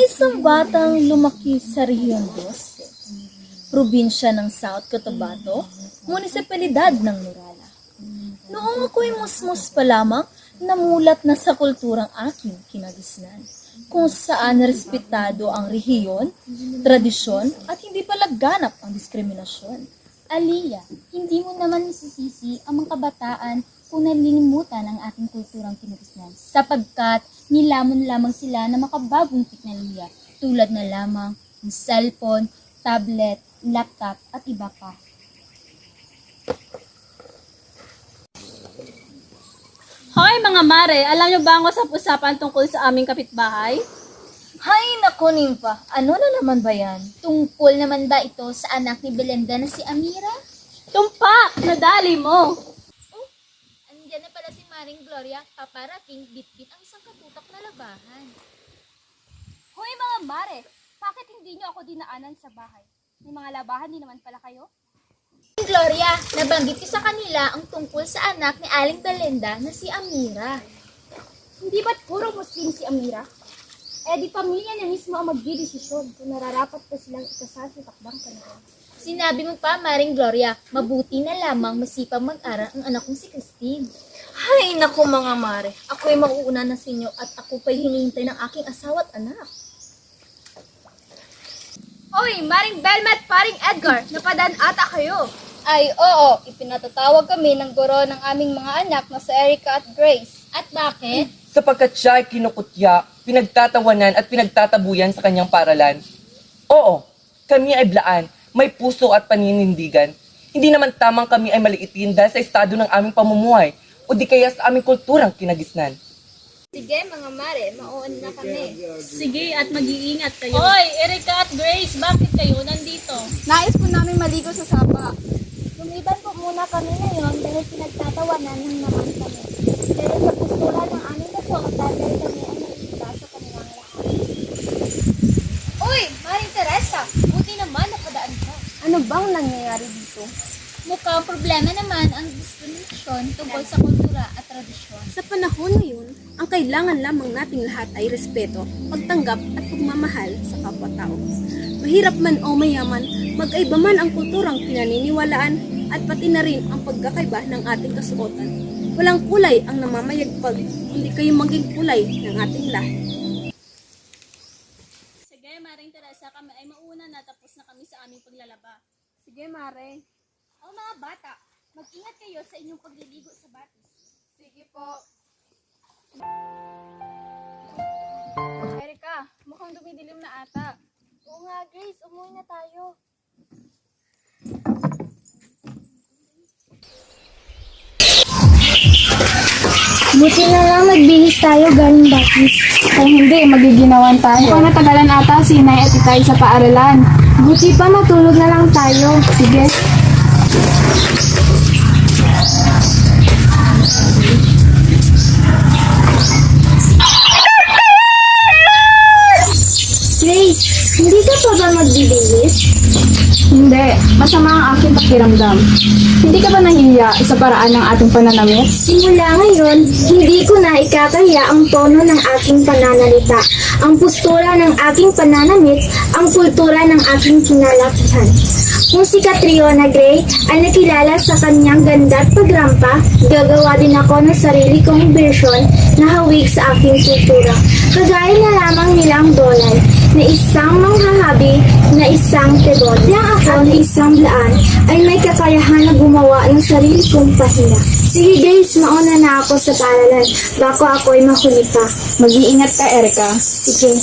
Isang batang lumaki sa Rehiyon 12, probinsya ng South Cotabato, munisipalidad ng Nurala. Noong ako'y musmus pa lamang, namulat na sa kulturang aking kinagisnan, kung saan respetado ang rehiyon, tradisyon, at hindi palaganap ang diskriminasyon. Aliyah, hindi mo naman masisisi ang mga kabataan kung nalilimutan ang ating kulturang kinagisnan, sapagkat nilamon lamang sila ng makabagong teknolohiya tulad na lamang ng cellphone, tablet, laptop at iba pa. Hoy mga mare, alam niyo ba ang usap-usapan tungkol sa aming kapitbahay? Hay naku, Nimpa, ano na naman ba yan? Tungkol naman ba ito sa anak ni Belinda na si Amira? Tumpak! Nadali mo! Andiyan na pala si Maring Gloria, paparating bitbit ang isang katutak na labahan. Hoy mga mare, bakit hindi nyo ako dinaanan sa bahay? May mga labahan din naman pala kayo? Gloria, nabanggit ko sa kanila ang tungkol sa anak ni Aling Belinda na si Amira. Hindi ba't puro Muslim si Amira? Eh di pamilya niya mismo ang magdidesisyon kung nararapat pa silang ikasal sa takdang panahon. Sinabi mo pa, Maring Gloria, mabuti na lamang masipag mag-aral ang anak kong si Christine. Hay naku mga mare, ako'y mauuna na sa inyo at ako pa'y hinihintay ng aking asawa at anak. Oy, Maring Belma at Paring Edgar, napadaan ata kayo. Ay, oo, ipinatatawag kami ng guro ng aming mga anak na si Erica at Grace. At bakit? Sapagkat siya ay kinukutya, pinagtatawanan at pinagtatabuyan sa kanyang paralan. Oo, kami ay blaan, may puso at paninindigan. Hindi naman tamang kami ay maliitin dahil sa estado ng aming pamumuhay o di kaya sa aming kulturang kinagisnan. Sige mga mare, mauun na kami. Sige at mag-iingat kayo. Hoy, Erica at Grace, bakit kayo nandito? Nais po namin maligo sa sapa. Lumiban po muna kami ngayon dahil pinagtatawanan ng naman kami. Pero sa postura ng aming kasuotan dahil kami ay nakikita sa kanilang lahat. Uy, Maring Teresa, buti naman napadaan ka. Ano bang nangyayari dito? Mukhang problema naman ang diskriminasyon tungkol sa kultura at tradisyon. Sa panahon ngayon, ang kailangan lamang nating lahat ay respeto, pagtanggap at pagmamahal sa kapwa-tao. Mahirap man o mayaman, magkaiba man ang kulturang pinaniniwalaan at pati na rin ang pagkakaiba ng ating kasuotan. Walang kulay ang namamayagpag, kundi kayo maging kulay ng ating lahat. Sige, Maring Teresa, kami ay mauna na tapos na kami sa aming paglalaba. Sige, Mare. O mga bata, mag-ingat kayo sa inyong pagliligo sa batis. Sige po. Erika, mukhang dumidilim na ata. Oo nga, Grace, umuwi na tayo. Buti na lang nagbihis tayo galing batis. Kung hindi, magiginawan tayo. Mukhang natagalan ata si Inay at Itay sa paaralan. Buti pa matulog na lang tayo. Sige. Grace, hindi ka pa ba magbibihis? Hindi, masama ang aking pakiramdam. Hindi ka ba nahiya sa paraan ng ating pananamit? Simula ngayon, hindi ko na ikakaya ang tono ng aking pananalita, ang postura ng aking pananamit, ang kultura ng aking kinalakihan. Kung si Catriona Gray ay nakilala sa kanyang ganda at pagrampa, gagawa din ako ng sarili kong version na hawig sa aking kultura. Kagaya na lamang nilang Dolay, na isang manghahabi, na isang tebon. Yang ako na isang blaan ay may kakayahan na gumawa ng sarili kong pahina. Sige guys, mauna na ako sa paaralan, bako ako'y mahuli pa. Mag-iingat ka, Erika. Sige.